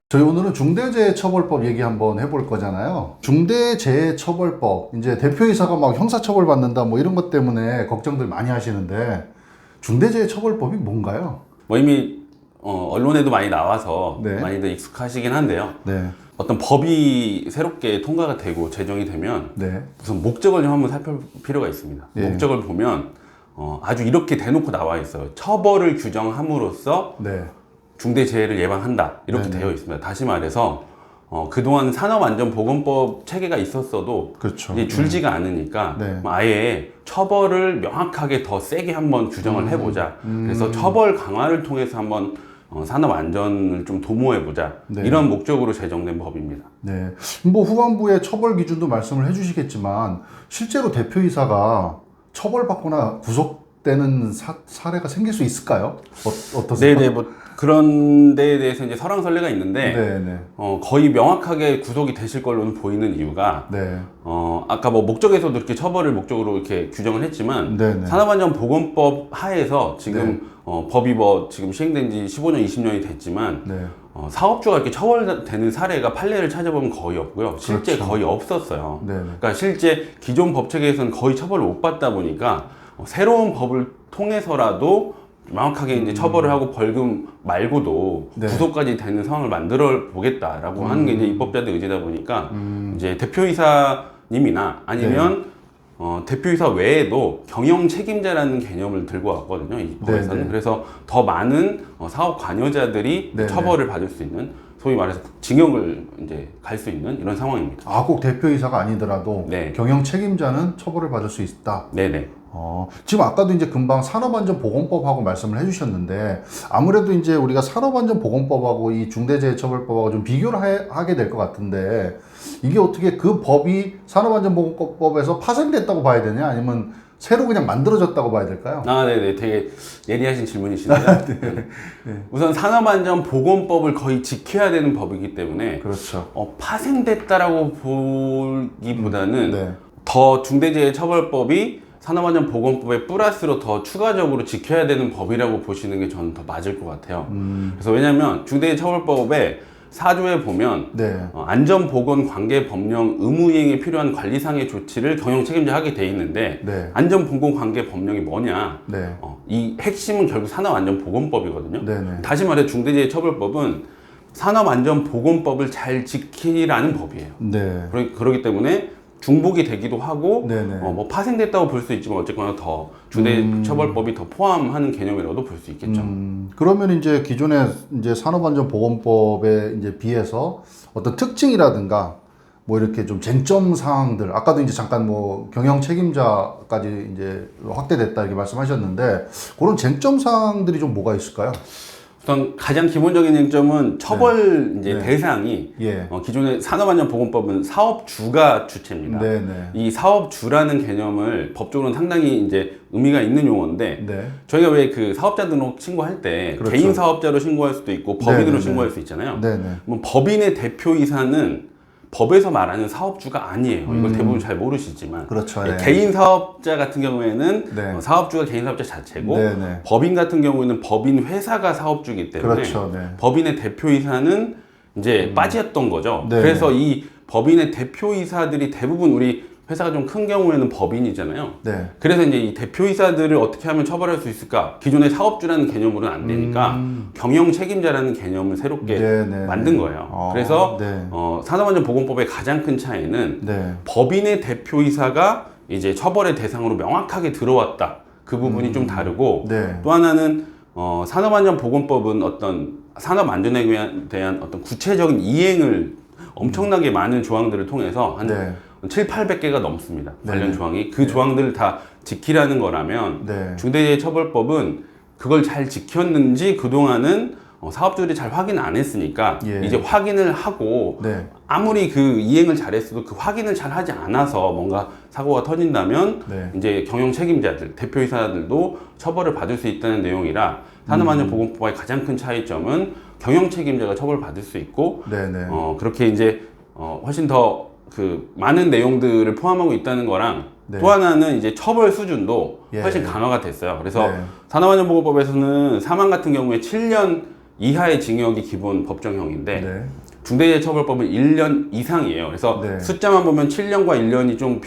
저희 오늘은 중대재해처벌법 얘기 한번 해볼 거잖아요. 중대재해처벌법, 이제 대표이사가 막 형사처벌 받는다 뭐 이런 것 때문에 걱정들 많이 하시는데, 중대재해처벌법이 뭔가요? 뭐 이미 언론에도 많이 나와서 네. 많이들 익숙하시긴 한데요. 네. 어떤 법이 새롭게 통과가 되고 제정이 되면 네. 우선 목적을 좀 한번 살펴볼 필요가 있습니다. 예. 목적을 보면 아주 이렇게 대놓고 나와 있어요. 처벌을 규정함으로써 네. 중대재해를 예방한다 이렇게 네네. 되어 있습니다. 다시 말해서 그동안 산업안전보건법 체계가 있었어도 그렇죠. 이제 줄지가 않으니까 네. 아예 처벌을 명확하게 더 세게 한번 규정을 해보자. 그래서 처벌 강화를 통해서 한번 산업안전을 좀 도모해보자. 네. 이런 목적으로 제정된 법입니다. 네. 뭐 후반부에 처벌 기준도 말씀을 해주시겠지만, 실제로 대표이사가 처벌받거나 구속되는 사례가 생길 수 있을까요? 어떠세요? 네네, 뭐 그런 데에 대해서 이제 설왕설래가 있는데 네네. 거의 명확하게 구속이 되실 걸로는 보이는 이유가 네. 아까 뭐 목적에서도 이렇게 처벌을 목적으로 이렇게 규정을 했지만 네네. 산업안전보건법 하에서 지금 법이 뭐 지금 시행된 지 15년, 20년이 됐지만 네. 사업주가 이렇게 처벌되는 사례가 판례를 찾아보면 거의 없고요. 실제 그렇죠. 거의 없었어요. 네네. 그러니까 실제 기존 법 체계에서는 거의 처벌을 못 받다 보니까 새로운 법을 통해서라도 명확하게 이제 처벌을 하고 벌금 말고도 네. 구속까지 되는 상황을 만들어 보겠다라고 하는 게 이제 입법자들 의지다 보니까 이제 대표이사님이나 아니면 대표이사 외에도 경영 책임자라는 개념을 들고 왔거든요. 이 법에서는. 네네. 그래서 더 많은 사업 관여자들이 네네. 처벌을 받을 수 있는, 소위 말해서 징역을 이제 갈 수 있는 이런 상황입니다. 아, 꼭 대표이사가 아니더라도 네. 경영 책임자는 처벌을 받을 수 있다. 네네. 지금 아까도 이제 금방 산업안전보건법하고 말씀을 해주셨는데, 아무래도 이제 우리가 산업안전보건법하고 이 중대재해처벌법하고 좀 비교를 하게 될 것 같은데, 이게 어떻게 그 법이 산업안전보건법에서 파생됐다고 봐야 되냐, 아니면 새로 그냥 만들어졌다고 봐야 될까요? 네네. 되게 예리하신 질문이신데요. 우선 산업안전보건법을 거의 지켜야 되는 법이기 때문에 그렇죠. 파생됐다라고 보기보다는 네. 더 중대재해처벌법이 산업안전보건법에 플러스로 더 추가적으로 지켜야 되는 법이라고 보시는 게 저는 더 맞을 것 같아요. 그래서 왜냐하면 중대재해처벌법에 4조에 보면 네. 안전보건관계법령 의무이행에 필요한 관리상의 조치를 경영 책임자 하게 돼 있는데 네. 안전보건관계법령이 뭐냐? 네. 이 핵심은 결국 산업안전보건법이거든요. 네네. 다시 말해 중대재해처벌법은 산업안전보건법을 잘 지키라는 법이에요. 네. 그렇기 때문에 중복이 되기도 하고 네네. 뭐 파생됐다고 볼 수 있지만 어쨌거나 더 중대처벌법이 더 포함하는 개념이라도 볼 수 있겠죠. 그러면 이제 기존의 이제 산업안전보건법에 이제 비해서 어떤 특징이라든가 뭐 이렇게 좀 쟁점 사항들, 아까도 이제 잠깐 뭐 경영 책임자까지 이제 확대됐다 이렇게 말씀하셨는데, 그런 쟁점 사항들이 좀 뭐가 있을까요? 우선 가장 기본적인 쟁점은 처벌 이제 네. 대상이 예. 기존의 산업안전보건법은 사업주가 주체입니다. 네네. 이 사업주라는 개념을 법적으로는 상당히 이제 의미가 있는 용어인데 네. 저희가 왜 그 사업자 등록 신고할 때 그렇죠. 개인 사업자로 신고할 수도 있고 법인으로 네네네. 신고할 수 있잖아요. 네네. 뭐 법인의 대표이사는 법에서 말하는 사업주가 아니에요. 이걸 대부분 잘 모르시지만 그렇죠. 네. 개인 사업자 같은 경우에는 네. 사업주가 개인 사업자 자체고 네네. 법인 같은 경우에는 법인 회사가 사업주이기 때문에 그렇죠. 네. 법인의 대표이사는 이제 빠졌던 거죠. 네네. 그래서 이 법인의 대표이사들이 대부분 우리 회사가 좀 큰 경우에는 법인이잖아요. 네. 그래서 이제 이 대표이사들을 어떻게 하면 처벌할 수 있을까? 기존의 사업주라는 개념으로는 안 되니까 경영 책임자라는 개념을 새롭게 네네. 만든 거예요. 그래서 네. 산업안전보건법의 가장 큰 차이는 네. 법인의 대표이사가 이제 처벌의 대상으로 명확하게 들어왔다. 그 부분이 좀 다르고 네. 또 하나는 산업안전보건법은 어떤 산업안전에 대한 어떤 구체적인 이행을 엄청나게 많은 조항들을 통해서 한 네. 7,800개가 넘습니다. 관련 네. 조항이. 그 조항들을 다 지키라는 거라면 네. 중대재해처벌법은 그걸 잘 지켰는지 그동안은 사업주들이 잘 확인 안 했으니까 예. 이제 확인을 하고 네. 아무리 그 이행을 잘했어도 그 확인을 잘 하지 않아서 뭔가 사고가 터진다면 네. 이제 경영 책임자들, 대표이사들도 처벌을 받을 수 있다는 내용이라 산업안전보건법의 가장 큰 차이점은 경영 책임자가 처벌받을 수 있고 네네. 그렇게 이제 훨씬 더 그 많은 내용들을 포함하고 있다는 거랑 네. 또 하나는 이제 처벌 수준도 예. 훨씬 강화가 됐어요. 그래서 네. 산업안전보건법에서는 사망 같은 경우에 7년 이하의 징역이 기본 법정형인데 네. 중대재해처벌법은 1년 이상이에요. 그래서 네. 숫자만 보면 7년과 1년이 좀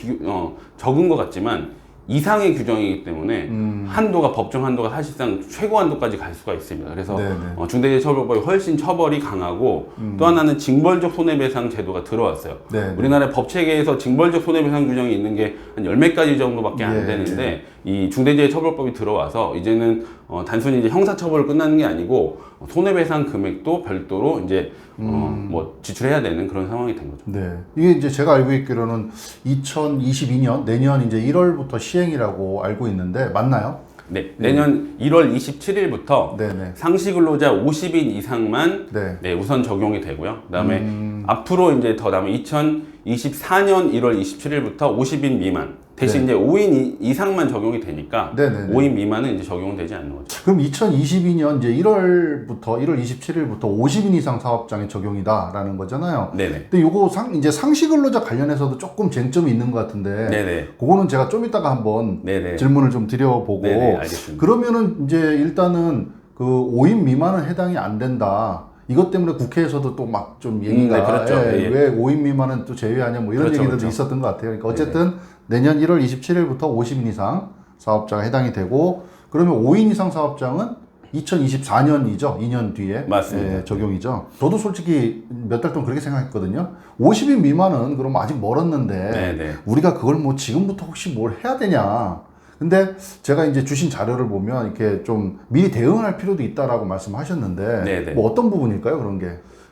적은 것 같지만 이상의 규정이기 때문에 한도가 법정 한도가 사실상 최고 한도까지 갈 수가 있습니다. 그래서 네네. 중대재해처벌법이 훨씬 처벌이 강하고 또 하나는 징벌적 손해배상 제도가 들어왔어요. 네네. 우리나라 법 체계에서 징벌적 손해배상 규정이 있는 게 한 10몇 가지 정도밖에 안 예, 되는데 이 중대재해처벌법이 들어와서 이제는 단순히 이제 형사처벌을 끝나는 게 아니고 손해배상 금액도 별도로 이제 뭐 지출해야 되는 그런 상황이 된 거죠. 네. 이게 이제 제가 알고 있기로는 2022년 내년 이제 1월부터 시행이라고 알고 있는데 맞나요? 네, 내년 1월 27일부터 네네. 상시 근로자 50인 이상만 네. 우선 적용이 되고요. 그다음에 앞으로 이제 더 남은 2024년 1월 27일부터 50인 미만 대신 네. 이제 5인 이상만 적용이 되니까 네네네. 5인 미만은 이제 적용되지 않는 거죠. 그럼 2022년 이제 1월 27일부터 50인 이상 사업장에 적용이다라는 거잖아요. 네네. 근데 요거 이제 상시 근로자 관련해서도 조금 쟁점이 있는 것 같은데 네네. 그거는 제가 좀 이따가 한번 네네. 질문을 좀 드려보고 네네, 알겠습니다. 그러면은 이제 일단은 그 5인 미만은 해당이 안 된다. 이것 때문에 국회에서도 또 막 좀 얘기가 네, 그렇죠. 예. 왜 5인 미만은 또 제외하냐 뭐 이런 그렇죠, 얘기들도 그렇죠. 있었던 것 같아요. 그러니까 어쨌든 내년 1월 27일부터 50인 이상 사업자가 해당이 되고 그러면 5인 이상 사업장은 2024년이죠. 2년 뒤에 맞습니다. 적용이죠. 저도 솔직히 몇 달 동안 그렇게 생각했거든요. 50인 미만은 그럼 아직 멀었는데 네네. 우리가 그걸 뭐 지금부터 혹시 뭘 해야 되냐. 근데 제가 이제 주신 자료를 보면 이렇게 좀 미리 대응할 필요도 있다라고 말씀하셨는데 네네. 뭐 어떤 부분일까요? 그런 게?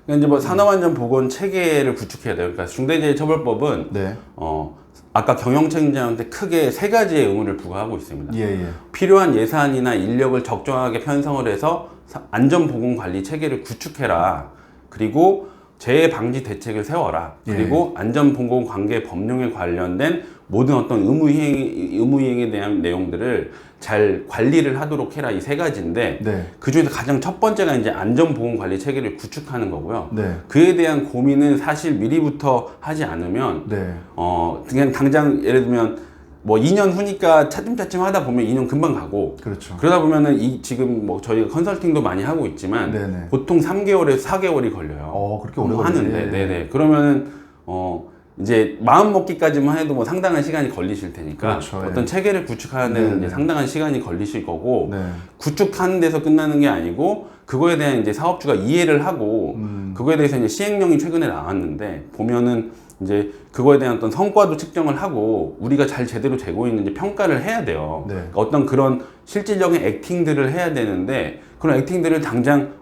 그러니까 이제 뭐 산업안전보건 체계를 구축해야 돼요. 그러니까 중대재해처벌법은 네. 아까 경영책임자한테 크게 세 가지의 의무를 부과하고 있습니다. 예, 예. 필요한 예산이나 인력을 적정하게 편성을 해서 안전보건관리 체계를 구축해라. 그리고 재해 방지 대책을 세워라. 그리고 안전보건관계 법령에 관련된 모든 어떤 의무 이행에 대한 내용들을 잘 관리를 하도록 해라. 이 세 가지인데 네. 그 중에서 가장 첫 번째가 이제 안전보건관리 체계를 구축하는 거고요. 네. 그에 대한 고민은 사실 미리부터 하지 않으면 네. 그냥 당장 예를 들면 뭐 2년 후니까 차츰차츰 하다 보면 2년 금방 가고 그렇죠. 그러다 보면은 지금 뭐 저희가 컨설팅도 많이 하고 있지만 네네. 보통 3개월에서 4개월이 걸려요. 그렇게 오래 하는데 걸리네. 네네. 그러면은 이제 마음 먹기까지만 해도 뭐 상당한 시간이 걸리실 테니까 그렇죠, 어떤 체계를 구축하는 데는 이제 상당한 시간이 걸리실 거고 네. 구축하는 데서 끝나는 게 아니고 그거에 대한 이제 사업주가 이해를 하고 그거에 대해서 이제 시행령이 최근에 나왔는데 보면은 이제 그거에 대한 어떤 성과도 측정을 하고 우리가 잘 제대로 되고 있는지 평가를 해야 돼요. 네. 그러니까 어떤 그런 실질적인 액팅들을 해야 되는데 그런 액팅들을 당장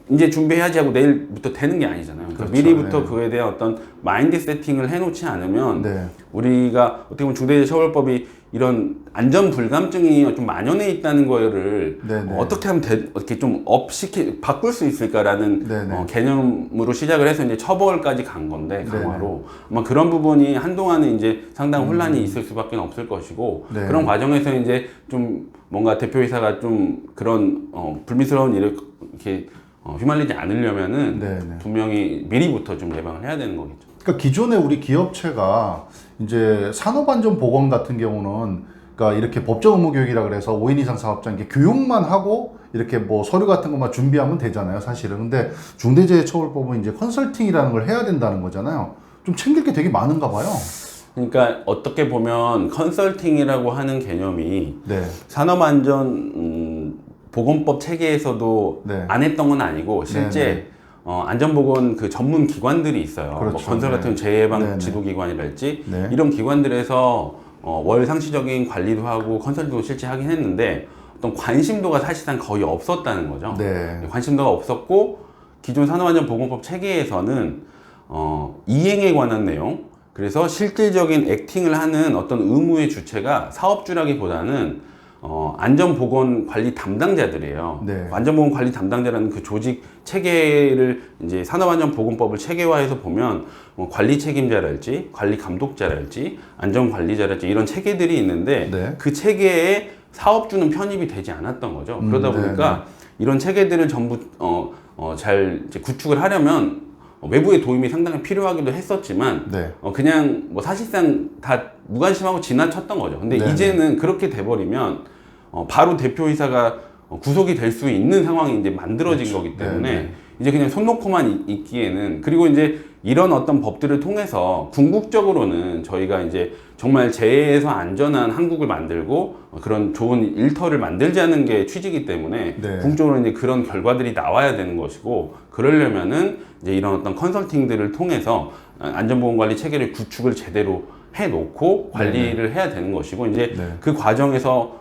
이제 준비해야지 하고 내일부터 되는 게 아니잖아요. 그러니까 그렇죠. 미리부터 네. 그거에 대한 어떤 마인드 세팅을 해놓지 않으면 네. 우리가 어떻게 보면 중대재해처벌법이 이런 안전 불감증이 좀 만연해 있다는 거를 네네. 어떻게 하면 어떻게 좀 바꿀 수 있을까라는 네네. 개념으로 시작을 해서 이제 처벌까지 간 건데 강화로 아마 그런 부분이 한동안은 이제 상당한 혼란이 있을 수밖에 없을 것이고 네. 그런 과정에서 이제 좀 뭔가 대표이사가 좀 그런 불미스러운 일을 이렇게 휘말리지 않으려면은 네네. 분명히 미리부터 좀 예방을 해야 되는 거겠죠. 그러니까 기존에 우리 기업체가 이제 산업안전보건 같은 경우는 그러니까 이렇게 법적 의무 교육이라 그래서 5인 이상 사업장 이렇게 교육만 하고 이렇게 뭐 서류 같은 것만 준비하면 되잖아요, 사실은. 근데 중대재해처벌법은 이제 컨설팅이라는 걸 해야 된다는 거잖아요. 좀 챙길 게 되게 많은가 봐요. 그러니까 어떻게 보면 컨설팅이라고 하는 개념이 네. 산업안전 보건법 체계에서도 네. 안 했던 건 아니고 실제 안전보건 그 전문 기관들이 있어요. 그렇죠. 뭐 건설 같은 네. 재해예방 네, 네. 지도기관이랄지 네. 이런 기관들에서 월 상시적인 관리도 하고 컨설팅도 실제 하긴 했는데 어떤 관심도가 사실상 거의 없었다는 거죠. 네. 관심도가 없었고 기존 산업안전보건법 체계에서는 이행에 관한 내용 그래서 실질적인 액팅을 하는 어떤 의무의 주체가 사업주라기보다는 안전보건관리 담당자들이에요. 네. 안전보건관리 담당자라는 그 조직 체계를 이제 산업안전보건법을 체계화해서 보면 관리 책임자랄지, 관리 감독자랄지, 안전관리자랄지 이런 체계들이 있는데 네. 그 체계에 사업주는 편입이 되지 않았던 거죠. 그러다 보니까 이런 체계들을 전부 잘 이제 구축을 하려면 외부의 도움이 상당히 필요하기도 했었지만 네. 그냥 뭐 사실상 다 무관심하고 지나쳤던 거죠. 근데 네네. 이제는 그렇게 돼버리면 바로 대표이사가 구속이 될 수 있는 상황이 이제 만들어진 그렇죠. 거기 때문에 네, 네. 이제 그냥 손 놓고만 있기에는, 그리고 이제 이런 어떤 법들을 통해서 궁극적으로는 저희가 이제 정말 재해에서 안전한 한국을 만들고 그런 좋은 일터를 만들자는 게 취지이기 때문에 네. 궁극적으로 이제 그런 결과들이 나와야 되는 것이고, 그러려면은 이제 이런 어떤 컨설팅들을 통해서 안전보건관리 체계를 구축을 제대로 해놓고 관리를 해야 되는 것이고, 이제 네. 그 과정에서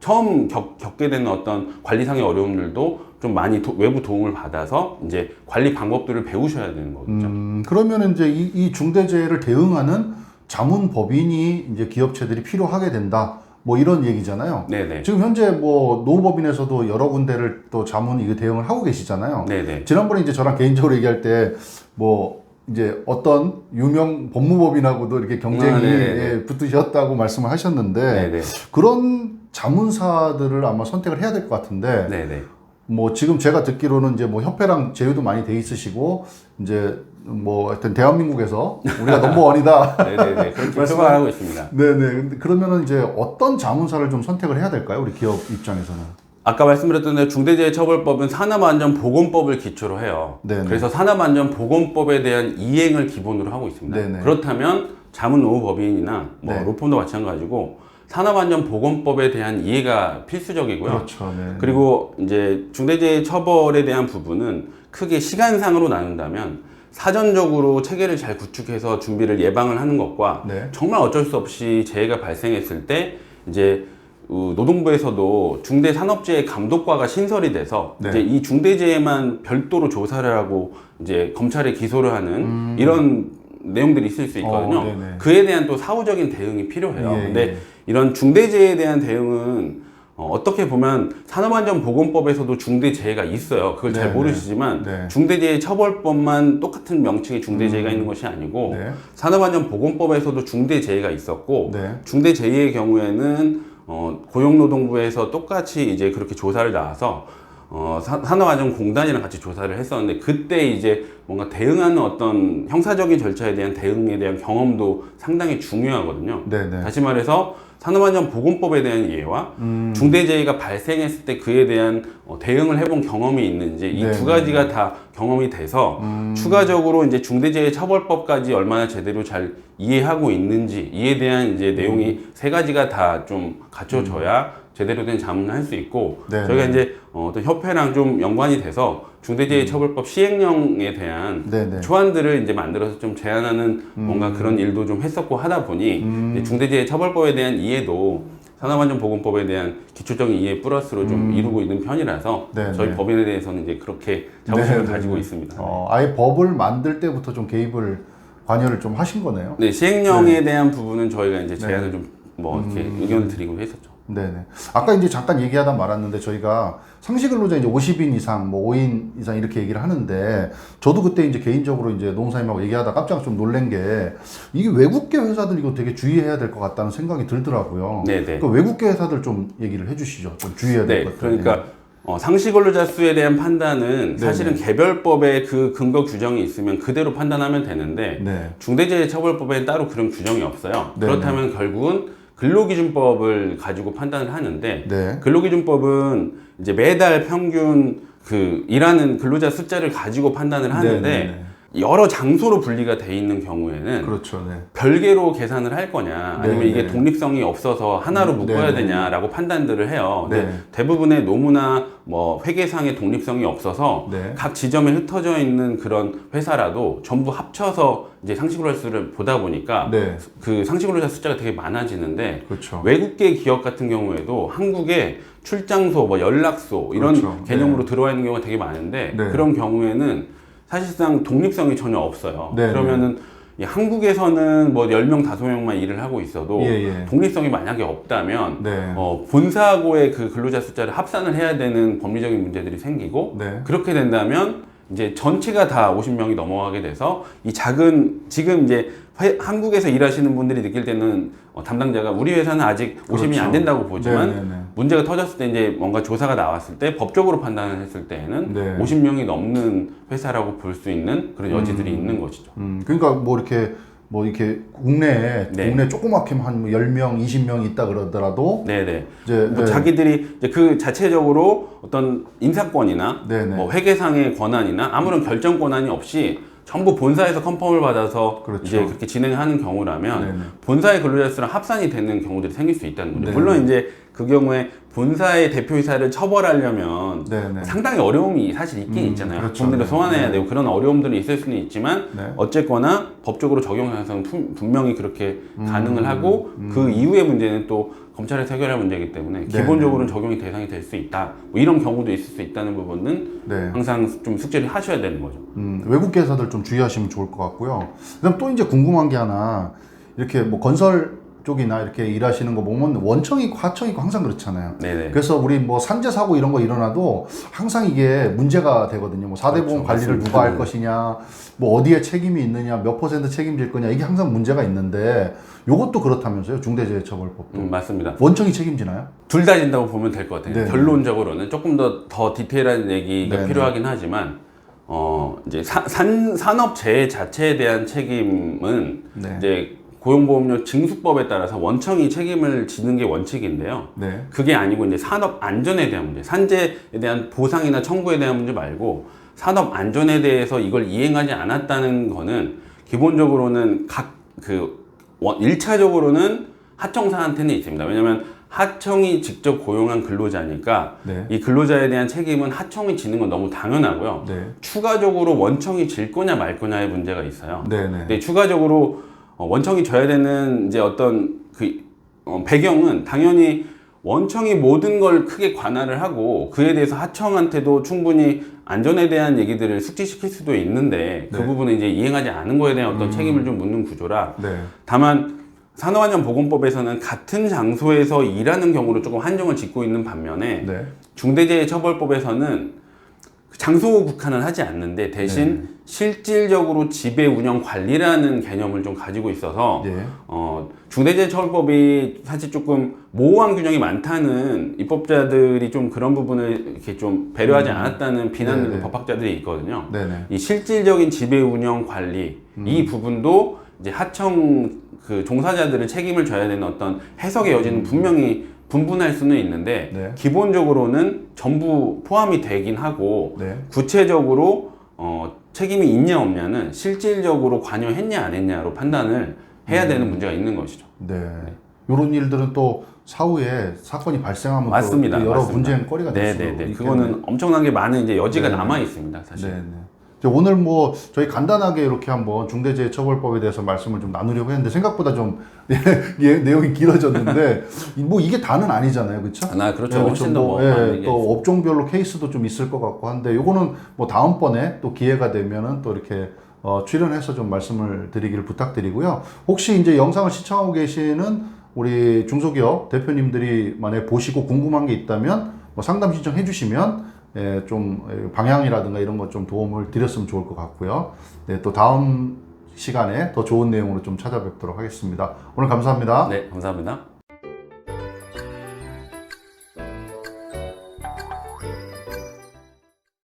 처음 겪게 되는 어떤 관리상의 어려움들도 좀 많이 외부 도움을 받아서 이제 관리 방법들을 배우셔야 되는 거겠죠. 그러면 이제 이 중대재해를 대응하는 자문법인이 이제 기업체들이 필요하게 된다. 뭐 이런 얘기잖아요. 네네. 지금 현재 뭐 노무법인에서도 여러 군데를 또 자문 이거 대응을 하고 계시잖아요. 네네. 지난번에 이제 저랑 개인적으로 얘기할 때 뭐 이제 어떤 유명 법무법인하고도 이렇게 경쟁이 네네. 붙으셨다고 말씀을 하셨는데 네네. 그런 자문사들을 아마 선택을 해야 될 것 같은데 네네. 뭐 지금 제가 듣기로는 이제 뭐 협회랑 제휴도 많이 돼 있으시고 이제 뭐 하여튼 대한민국에서 우리가 넘버원이다. 네네네. 그렇게 생각하고 있습니다. 네네. 근데 그러면은 이제 어떤 자문사를 좀 선택을 해야 될까요? 우리 기업 입장에서는. 아까 말씀드렸던 대로 중대재해처벌법은 산업안전보건법을 기초로 해요. 네네. 그래서 산업안전보건법에 대한 이행을 기본으로 하고 있습니다. 네네. 그렇다면 자문노무법인이나 뭐 네. 로펌도 마찬가지고 산업안전보건법에 대한 이해가 필수적이고요. 그렇죠. 네. 그리고 이제 중대재해처벌에 대한 부분은 크게 시간상으로 나눈다면 사전적으로 체계를 잘 구축해서 준비를 예방을 하는 것과 네. 정말 어쩔 수 없이 재해가 발생했을 때 이제 노동부에서도 중대산업재해 감독과가 신설이 돼서 네. 이제 이 중대재해만 별도로 조사를 하고 이제 검찰에 기소를 하는 이런 내용들이 있을 수 있거든요. 네네. 그에 대한 또 사후적인 대응이 필요해요. 예, 근데 예. 이런 중대재해에 대한 대응은 어떻게 보면 산업안전보건법에서도 중대재해가 있어요. 그걸 잘 네네. 모르시지만 네. 중대재해처벌법만 똑같은 명칭의 중대재해가 있는 것이 아니고 네. 산업안전보건법에서도 중대재해가 있었고 네. 중대재해의 경우에는 고용노동부에서 똑같이 이제 그렇게 조사를 나와서 산업안전공단이랑 같이 조사를 했었는데, 그때 이제 뭔가 대응하는 어떤 형사적인 절차에 대한 대응에 대한 경험도 상당히 중요하거든요. 네네. 다시 말해서 산업안전보건법에 대한 이해와 중대재해가 발생했을 때 그에 대한 대응을 해본 경험이 있는지, 이 네, 두 가지가 다 경험이 돼서 추가적으로 이제 중대재해처벌법까지 얼마나 제대로 잘 이해하고 있는지, 이에 대한 이제 내용이 세 가지가 다 좀 갖춰져야 제대로 된 자문을 할 수 있고, 네, 저희가 네. 이제 어떤 협회랑 좀 연관이 돼서 중대재해처벌법 시행령에 대한 네, 네. 초안들을 이제 만들어서 좀 제안하는 뭔가 그런 일도 좀 했었고 하다 보니 이제 중대재해처벌법에 대한 이해도 산업안전보건법에 대한 기초적인 이해 플러스로 좀 이루고 있는 편이라서 네, 저희 네. 법인에 대해서는 이제 그렇게 자부심을 네, 네, 가지고 네. 있습니다. 아예 법을 만들 때부터 좀 관여를 좀 하신 거네요. 네, 시행령에 대한 부분은 저희가 이제 제안을 좀 뭐 이렇게 의견을 드리고 했었죠. 네네. 아까 이제 잠깐 얘기하다 말았는데 저희가 상시 근로자 이제 50인 이상, 뭐 5인 이상 이렇게 얘기를 하는데 저도 그때 이제 개인적으로 이제 노무사님하고 얘기하다 깜짝 좀 놀란 게 이게 외국계 회사들 이거 되게 주의해야 될 것 같다는 생각이 들더라고요. 네네. 그 외국계 회사들 좀 얘기를 해주시죠. 좀 주의해야 될 네, 것들. 그러니까 상시 근로자 수에 대한 판단은 사실은 개별법에 그 근거 규정이 있으면 그대로 판단하면 되는데 네. 중대재해처벌법에 따로 그런 규정이 없어요. 네, 그렇다면 결국은 근로기준법을 가지고 판단을 하는데, 네. 근로기준법은 이제 매달 평균 그 일하는 근로자 숫자를 가지고 판단을 하는데 네, 네, 네. 여러 장소로 분리가 돼 있는 경우에는 그렇죠. 네. 별개로 계산을 할 거냐, 아니면 네, 이게 네. 독립성이 없어서 하나로 묶어야 네, 네. 되냐라고 판단들을 해요. 근데 네. 대부분의 노무나 뭐 회계상의 독립성이 없어서 네. 각 지점에 흩어져 있는 그런 회사라도 전부 합쳐서 이제 상시근로자 수를 보다 보니까 네. 그 상시근로자 숫자가 되게 많아지는데, 그렇죠. 외국계 기업 같은 경우에도 한국에 출장소, 뭐 연락소 이런 그렇죠. 개념으로 들어와 있는 경우가 되게 많은데, 네. 그런 경우에는 사실상 독립성이 전혀 없어요. 네, 그러면은 이 한국에서는 뭐 10명, 5명만 일을 하고 있어도 예, 예. 독립성이 만약에 없다면 네. 본사하고의 그 근로자 숫자를 합산을 해야 되는 법리적인 문제들이 생기고, 네. 그렇게 된다면 이제 전체가 다 50명이 넘어가게 돼서 이 작은 지금 이제 한국에서 일하시는 분들이 느낄 때는 담당자가 우리 회사는 아직 50인이 그렇죠. 안 된다고 보지만 네, 네, 네. 문제가 터졌을 때 이제 뭔가 조사가 나왔을 때 법적으로 판단을 했을 때에는 네. 50명이 넘는 회사라고 볼 수 있는 그런 여지들이 있는 것이죠. 그러니까 뭐 이렇게 뭐 이렇게 국내에 네. 국내 조그맣게 한 10명, 20명 있다 그러더라도 네네. 이제 뭐 자기들이 이제 그 자체적으로 어떤 인사권이나 네네. 뭐 회계상의 권한이나 아무런 결정 권한이 없이 전부 본사에서 컨펌을 받아서 그렇죠. 이제 그렇게 진행하는 경우라면 네네. 본사의 근로자 수랑 합산이 되는 경우들이 생길 수 있다는 거죠. 네네. 물론 이제 그 경우에 본사의 대표이사를 처벌하려면 네네. 상당히 어려움이 사실 있긴 있잖아요. 그렇죠. 학부모들을 네. 소환해야 네. 되고 그런 어려움들이 있을 수는 있지만 네. 어쨌거나 법적으로 적용해서는 분명히 그렇게 가능을 하고 그 이후의 문제는 또 검찰에서 해결할 문제이기 때문에 기본적으로는 적용이 대상이 될 수 있다. 뭐 이런 경우도 있을 수 있다는 부분은 네. 항상 좀 숙제를 하셔야 되는 거죠. 외국 계사들 좀 주의하시면 좋을 것 같고요. 그다음 또 이제 궁금한 게 하나, 이렇게 뭐 건설 쪽이나 이렇게 일하시는 거 보면 원청이 있고 하청이 있고 항상 그렇잖아요. 네네. 그래서 우리 뭐 산재 사고 이런 거 일어나도 항상 이게 문제가 되거든요. 뭐 4대 보험 그렇죠. 관리를 맞습니다. 누가 할 것이냐, 뭐 어디에 책임이 있느냐, 몇 % 책임질 거냐, 이게 항상 문제가 있는데 요것도 그렇다면서요. 중대재해처벌법도. 맞습니다. 원청이 책임지나요? 둘 다 진다고 보면 될 것 같아요. 네. 결론적으로는 조금 더 디테일한 얘기가 네. 필요하긴 하지만 이제 산업재해 자체에 대한 책임은 네. 이제 고용보험료 징수법에 따라서 원청이 책임을 지는 게 원칙인데요. 네. 그게 아니고 이제 산업 안전에 대한 문제, 산재에 대한 보상이나 청구에 대한 문제 말고 산업 안전에 대해서 이걸 이행하지 않았다는 거는 기본적으로는 일차적으로는 하청사한테는 있습니다. 왜냐하면 하청이 직접 고용한 근로자니까 네. 이 근로자에 대한 책임은 하청이 지는 건 너무 당연하고요. 네. 추가적으로 원청이 질 거냐 말 거냐의 문제가 있어요. 네. 네. 근데 추가적으로 원청이 져야 되는 이제 어떤 배경은 당연히 원청이 모든 걸 크게 관할을 하고 그에 대해서 하청한테도 충분히 안전에 대한 얘기들을 숙지시킬 수도 있는데 그 네. 부분은 이제 이행하지 않은 거에 대한 어떤 책임을 좀 묻는 구조라 네. 다만 산업안전보건법에서는 같은 장소에서 일하는 경우로 조금 한정을 짓고 있는 반면에 네. 중대재해처벌법에서는 장소 국한은 하지 않는데 대신 실질적으로 지배 운영 관리라는 개념을 좀 가지고 있어서 예. 중대재해처벌법이 사실 조금 모호한 규정이 많다는 입법자들이 좀 그런 부분을 이렇게 좀 배려하지 않았다는 비난을 네네. 법학자들이 있거든요. 네네. 이 실질적인 지배 운영 관리 이 부분도 이제 하청 종사자들은 책임을 져야 되는 어떤 해석의 여지는 분명히 분분할 수는 있는데 네. 기본적으로는 전부 포함이 되긴 하고 네. 구체적으로 책임이 있냐 없냐는 실질적으로 관여했냐 안 했냐로 판단을 해야 되는 문제가 있는 것이죠. 네. 이런 일들은 또 사후에 사건이 발생하면 맞습니다. 또 여러 맞습니다. 문제거리가 될 수도 네네네. 있겠네요. 그거는 엄청나게 많은 이제 여지가 네네. 남아 있습니다. 사실. 네네. 오늘 뭐 저희 간단하게 이렇게 한번 중대재해처벌법에 대해서 말씀을 좀 나누려고 했는데 생각보다 좀 내용이 길어졌는데 뭐 이게 다는 아니잖아요, 그렇죠? 그렇죠. 훨씬 더 많은 게 또 업종별로 케이스도 좀 있을 것 같고 한데 요거는 뭐 다음번에 또 기회가 되면은 또 이렇게 출연해서 좀 말씀을 드리기를 부탁드리고요. 혹시 이제 영상을 시청하고 계시는 우리 중소기업 대표님들이 만약에 보시고 궁금한 게 있다면 뭐 상담 신청해 주시면 좀 방향이라든가 이런 것 좀 도움을 드렸으면 좋을 것 같고요. 네, 또 다음 시간에 더 좋은 내용으로 좀 찾아뵙도록 하겠습니다. 오늘 감사합니다. 네, 감사합니다.